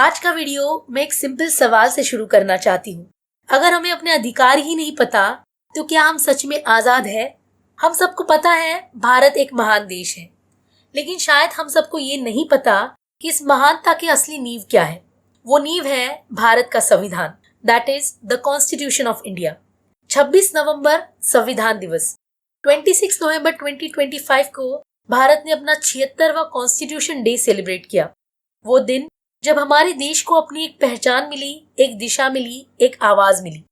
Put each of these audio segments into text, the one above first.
आज का वीडियो मैं एक सिंपल सवाल से शुरू करना चाहती हूँ। अगर हमें अपने अधिकार ही नहीं पता तो क्या हम सच में आजाद है? हम सबको पता है भारत एक महान देश है, लेकिन शायद हम सबको ये नहीं पता कि इस महानता की असली नींव क्या है। वो नींव है भारत का संविधान, that is the constitution of India. 26 नवंबर संविधान दिवस। 26 नवंबर 2025 को भारत ने अपना 76वां कॉन्स्टिट्यूशन डे सेलिब्रेट किया। वो दिन जब हमारे देश को अपनी एक पहचान मिली, एक दिशा मिली, एक आवाज मिली।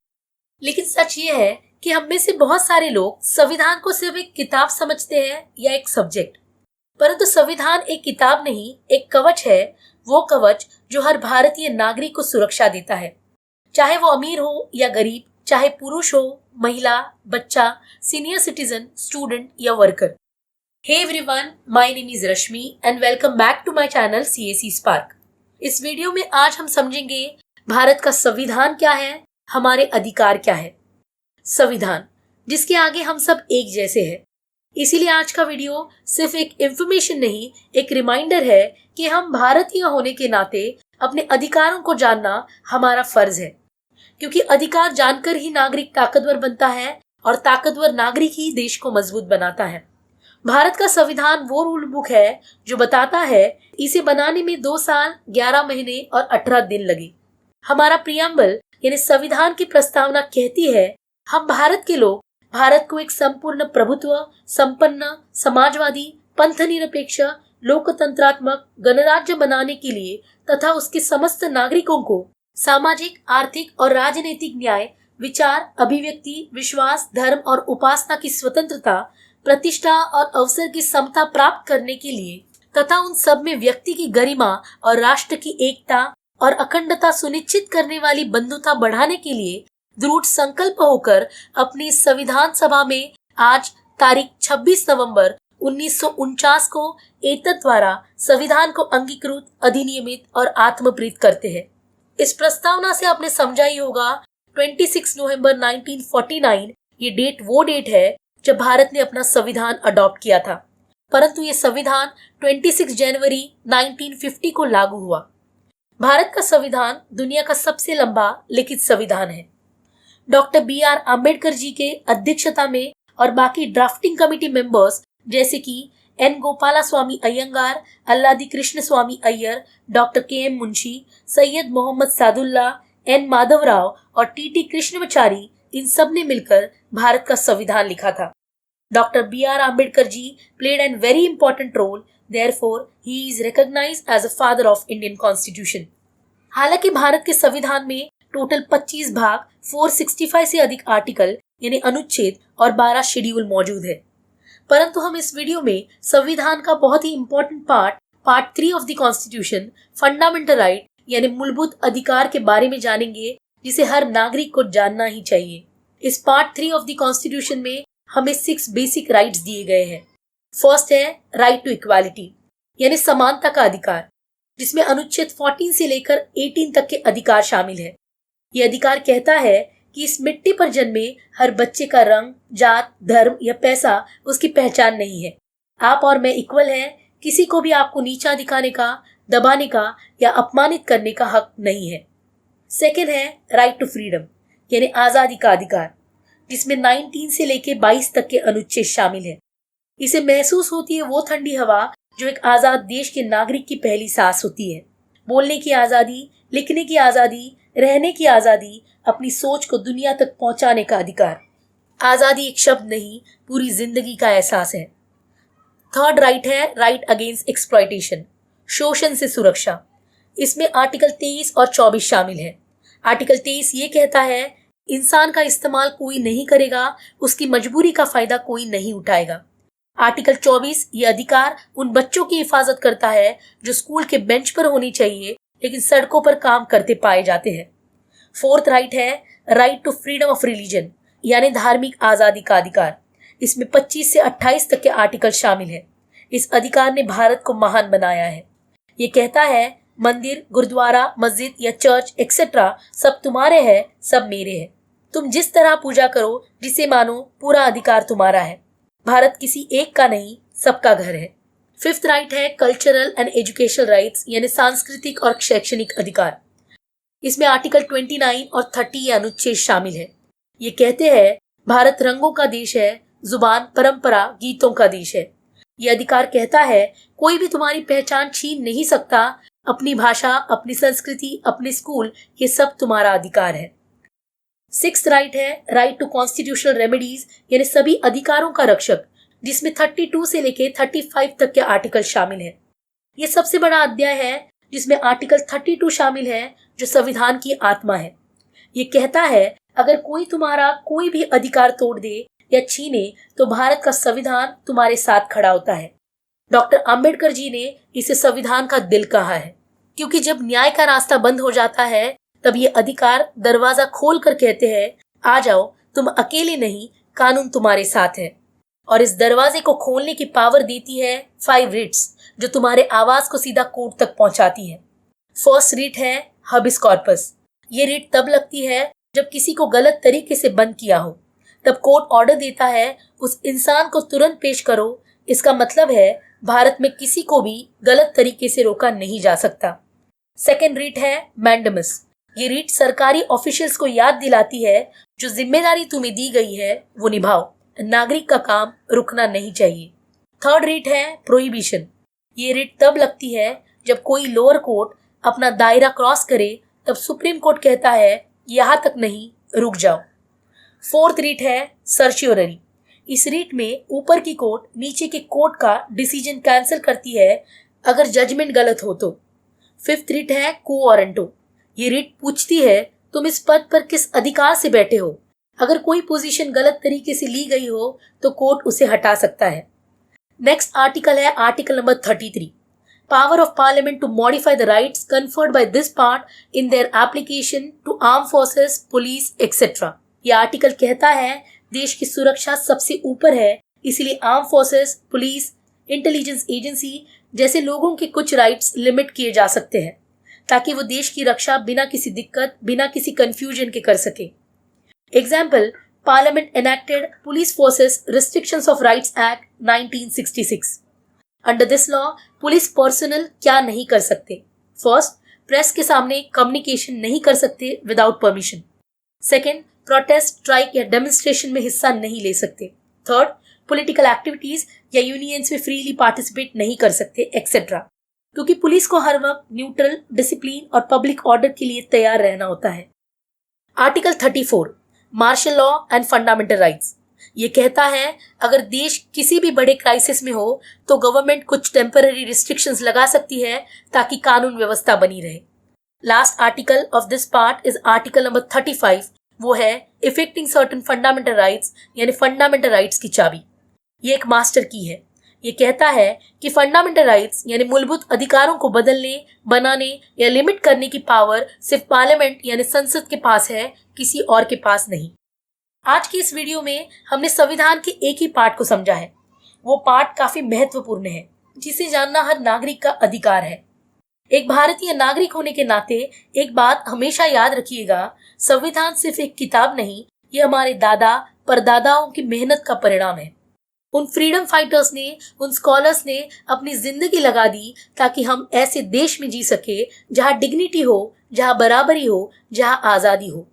लेकिन सच ये है कि हम में से बहुत सारे लोग संविधान को सिर्फ एक किताब समझते हैं या एक सब्जेक्ट, परंतु संविधान एक किताब नहीं, एक कवच है। वो कवच जो हर भारतीय नागरिक को सुरक्षा देता है, चाहे वो अमीर हो या गरीब, चाहे पुरुष हो, महिला, बच्चा, सीनियर सिटीजन, स्टूडेंट या worker. Hey everyone, my name is Rashmi and welcome back to my channel CAC Spark. इस वीडियो में आज हम समझेंगे भारत का संविधान क्या है, हमारे अधिकार क्या है। संविधान जिसके आगे हम सब एक जैसे हैं। इसीलिए आज का वीडियो सिर्फ एक इंफॉर्मेशन नहीं, एक रिमाइंडर है कि हम भारतीय होने के नाते अपने अधिकारों को जानना हमारा फर्ज है, क्योंकि अधिकार जानकर ही नागरिक ताकतवर बनता है और ताकतवर नागरिक ही देश को मजबूत बनाता है। भारत का संविधान वो रूल बुक है जो बताता है इसे बनाने में 2 साल 11 महीने और 18 दिन लगे। हमारा प्रियम्बल यानी संविधान की प्रस्तावना कहती है, हम भारत के लोग भारत को एक संपूर्ण प्रभुत्व, संपन्न, समाजवादी, पंथनिरपेक्ष, लोकतंत्रात्मक गणराज्य बनाने के लिए तथा उसके समस्त नागरिकों को सामाजिक, आर्थिक और राजनीतिक न्याय, विचार, अभिव्यक्ति, विश्वास, धर्म और उपासना की स्वतंत्रता, प्रतिष्ठा और अवसर की समता प्राप्त करने के लिए तथा उन सब में व्यक्ति की गरिमा और राष्ट्र की एकता और अखंडता सुनिश्चित करने वाली बंधुता बढ़ाने के लिए दृढ़ संकल्प होकर अपनी संविधान सभा में आज तारीख 26 नवंबर 1949 को एतद द्वारा संविधान को अंगीकृत, अधिनियमित और आत्मप्रीत करते हैं। इस प्रस्तावना से आपने समझा ही होगा 26 नवंबर 1949 ये डेट वो डेट है जब भारत ने अपना संविधान अडॉप्ट किया था, परंतु ये संविधान 26 जनवरी 1950 को लागू हुआ। भारत का संविधान दुनिया का सबसे लंबा लिखित संविधान है। डॉक्टर BR आम्बेडकर जी के अध्यक्षता में और बाकी ड्राफ्टिंग कमेटी मेंबर्स जैसे कि N Gopalaswami Ayyangar, Alladi Krishna Swami Iyer, doctor KM Munshi, Syed Mohammad Saadulla, N Madhavrao और TT कृष्णमाचारी, इन सब ने मिलकर भारत का संविधान लिखा था। Doctor BR Ambedkar ji played an very important role, therefore he is recognized as a father of Indian Constitution। हालांकि भारत के संविधान में टोटल 25 भाग, 465 से अधिक आर्टिकल यानी अनुच्छेद और 12 शेड्यूल मौजूद है, परंतु हम इस वीडियो में संविधान का बहुत ही important part 3 of the constitution, fundamental right यानी मूलभूत अधिकार के बारे में जानेंगे, जिसे हर नागरिक को जानना ही चाहिए। इस पार्ट 3 ऑफ द कॉन्स्टिट्यूशन में हमें 6 बेसिक राइट्स दिए गए हैं। फर्स्ट है राइट टू इक्वालिटी यानी समानता का अधिकार, जिसमें अनुच्छेद 14 से लेकर 18 तक के अधिकार शामिल है। यह अधिकार कहता है कि इस मिट्टी पर जन्मे हर बच्चे का रंग, जात, धर्म या पैसा उसकी पहचान नहीं है। आप और मैं इक्वल हैं, किसी को भी आपको नीचा दिखाने का, दबाने का या अपमानित करने का हक नहीं है। सेकेंड है राइट टू फ्रीडम यानी आजादी का अधिकार, जिसमें 19 से लेकर 22 तक के अनुच्छेद शामिल है। इसे महसूस होती है वो ठंडी हवा जो एक आजाद देश के नागरिक की पहली सांस होती है। बोलने की आजादी, लिखने की आजादी, रहने की आजादी, अपनी सोच को दुनिया तक पहुंचाने का अधिकार। आजादी एक शब्द नहीं, पूरी जिंदगी का एहसास है। थर्ड राइट है राइट अगेंस्ट एक्सप्लॉयटेशन, शोषण से सुरक्षा। इसमें आर्टिकल 23 और 24 शामिल है। आर्टिकल 23 ये कहता है इंसान का इस्तेमाल कोई नहीं करेगा, उसकी मजबूरी का फायदा कोई नहीं उठाएगा। आर्टिकल 24 ये अधिकार उन बच्चों की हिफाजत करता है जो स्कूल के बेंच पर होनी चाहिए लेकिन सड़कों पर काम करते पाए जाते हैं। फोर्थ राइट है right to freedom of religion यानी धार्मिक आजादी का अधिकार। इसमें 25 से 28 तक के आर्टिकल शामिल है। इस अधिकार ने भारत को महान बनाया है। ये कहता है मंदिर, गुरुद्वारा, मस्जिद या चर्च एक्सेट्रा सब तुम्हारे हैं, सब मेरे हैं। तुम जिस तरह पूजा करो, जिसे मानो, पूरा अधिकार तुम्हारा है। भारत किसी एक का नहीं, सबका घर है। 5th राइट है कल्चरल एंड एजुकेशनल राइट्स यानी सांस्कृतिक और शैक्षणिक अधिकार। इसमें आर्टिकल 29 और 30 ये अनुच्छेद शामिल है। ये कहते हैं भारत रंगों का देश है, जुबान, परंपरा, गीतों का देश है। ये अधिकार कहता है कोई भी तुम्हारी पहचान छीन नहीं सकता, अपनी भाषा, अपनी संस्कृति, अपने स्कूल, ये सब तुम्हारा अधिकार है। 6th राइट है राइट टू कॉन्स्टिट्यूशनल रेमेडीज यानी सभी अधिकारों का रक्षक, जिसमें 32 से लेके 35 तक के आर्टिकल शामिल है। ये सबसे बड़ा अध्याय है जिसमें आर्टिकल 32 शामिल है जो संविधान की आत्मा है। ये कहता है अगर कोई तुम्हारा कोई भी अधिकार तोड़ दे या छीने तो भारत का संविधान तुम्हारे साथ खड़ा होता है। डॉक्टर अंबेडकर जी ने इसे संविधान का दिल कहा है, क्योंकि जब न्याय का रास्ता बंद हो जाता है तब ये अधिकार दरवाजा खोल कर कहते हैं आ जाओ, तुम अकेले नहीं, कानून तुम्हारे साथ है। और इस दरवाजे को खोलने की पावर देती है 5 रिट्स जो तुम्हारे आवाज को सीधा कोर्ट तक पहुंचाती है। फर्स्ट रिट है हबिस कॉर्पस। ये रिट तब लगती है जब किसी को गलत तरीके से बंद किया हो, तब कोर्ट ऑर्डर देता है उस इंसान को तुरंत पेश करो। इसका मतलब है भारत में किसी को भी गलत तरीके से रोका नहीं जा सकता। सेकेंड रिट है मैंडेमस। ये रिट सरकारी ऑफिशियल्स को याद दिलाती है जो जिम्मेदारी तुम्हें दी गई है वो निभाओ, नागरिक का काम रुकना नहीं चाहिए। थर्ड रिट है प्रोहिबिशन। ये रिट तब लगती है जब कोई लोअर कोर्ट अपना दायरा क्रॉस करे, तब सुप्रीम कोर्ट कहता है यहाँ तक नहीं, रुक जाओ। फोर्थ रिट है सर्चियोररी। इस रिट में ऊपर की कोर्ट नीचे के कोर्ट का डिसीजन कैंसिल करती है अगर जजमेंट गलत हो तो। फिफ्थ रिट है को वारंटो। ये रिट पूछती है तुम इस पद पर किस अधिकार से बैठे हो। अगर कोई पोजीशन गलत तरीके से ली गई हो तो कोर्ट उसे हटा सकता है। नेक्स्ट आर्टिकल है article number 33, power of parliament to modify the rights conferred by this part in their application to arm forces, police etcetera. यह आर्टिकल कहता है देश की सुरक्षा सबसे ऊपर है, इसलिए arm forces, police, intelligence agency जैसे लोगों के कुछ राइट्स लिमिट किए जा सकते हैं ताकि वो देश की रक्षा बिना किसी दिक्कत, बिना किसी कंफ्यूजन के कर सके। Example, parliament enacted police forces restrictions of rights act 1966। Under this law police personal क्या नहीं कर सकते? फर्स्ट, प्रेस के सामने कम्युनिकेशन नहीं कर सकते without permission. Second, protest, strike या डेमोन्स्ट्रेशन में हिस्सा नहीं ले सकते। थर्ड, पॉलिटिकल एक्टिविटीज या यूनियंस में फ्रीली पार्टिसिपेट नहीं कर सकते एक्सेट्रा, क्योंकि पुलिस को हर वक्त न्यूट्रल, डिसिप्लिन और पब्लिक ऑर्डर के लिए तैयार रहना होता है। Article 34, martial law and fundamental rights. ये कहता है अगर देश किसी भी बड़े क्राइसिस में हो तो गवर्नमेंट कुछ टेम्पररी रिस्ट्रिक्शंस लगा सकती है ताकि कानून व्यवस्था बनी रहे। Last article of this part is article number 35, वो है इफेक्टिंग सर्टेन फंडामेंटल राइट्स यानी फंडामेंटल राइट्स की चाबी। ये एक मास्टर की है। ये कहता है कि फंडामेंटल राइट्स यानी मूलभूत अधिकारों को बदलने, बनाने या लिमिट करने की पावर सिर्फ पार्लियामेंट यानी संसद के पास है, किसी और के पास नहीं। आज की इस वीडियो में हमने संविधान के एक ही पार्ट को समझा है। वो पार्ट काफी महत्वपूर्ण है जिसे जानना हर नागरिक का अधिकार है। एक भारतीय नागरिक होने के नाते एक बात हमेशा याद रखिएगा, संविधान सिर्फ एक किताब नहीं, ये हमारे दादा परदादाओं की मेहनत का परिणाम है। उन फ्रीडम फाइटर्स ने, उन स्कॉलर्स ने अपनी जिंदगी लगा दी ताकि हम ऐसे देश में जी सके जहाँ डिग्निटी हो, जहाँ बराबरी हो, जहाँ आजादी हो।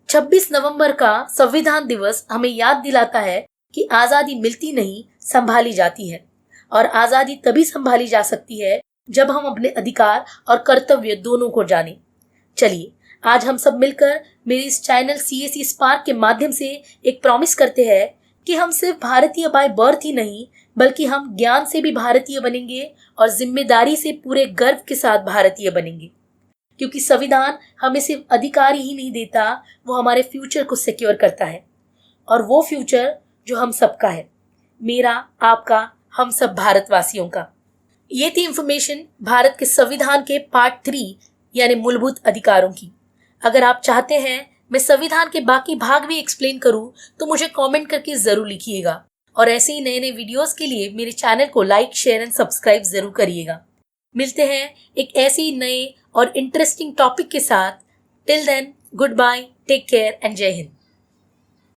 26 नवंबर का संविधान दिवस हमें याद दिलाता है कि आजादी मिलती नहीं, संभाली जाती है, और आजादी तभी संभाली जा सकती है जब हम अपने अधिकार और कर्तव्य दोनों को जानें। चलिए आज हम सब मिलकर मेरे इस चैनल CSE स्पार्क के माध्यम से एक प्रॉमिस करते हैं कि हम सिर्फ भारतीय बाय बर्थ ही नहीं बल्कि हम ज्ञान से भी भारतीय बनेंगे और जिम्मेदारी से पूरे गर्व के साथ भारतीय बनेंगे, क्योंकि संविधान हमें सिर्फ अधिकार ही नहीं देता, वो हमारे फ्यूचर को सिक्योर करता है, और वो फ्यूचर जो हम सबका है, मेरा, आपका, हम सब भारतवासियों का। ये थी इंफॉर्मेशन भारत के संविधान के पार्ट 3 यानी मूलभूत अधिकारों की। अगर आप चाहते हैं मैं संविधान के बाकी भाग भी एक्सप्लेन करूं तो मुझे कमेंट करके जरूर लिखिएगा, और ऐसे ही नए नए वीडियोस के लिए मेरे चैनल को लाइक, शेयर एंड सब्सक्राइब जरूर करिएगा। मिलते हैं एक ऐसे ही नए और इंटरेस्टिंग टॉपिक के साथ। Till then, good bye, take care and जय हिंद।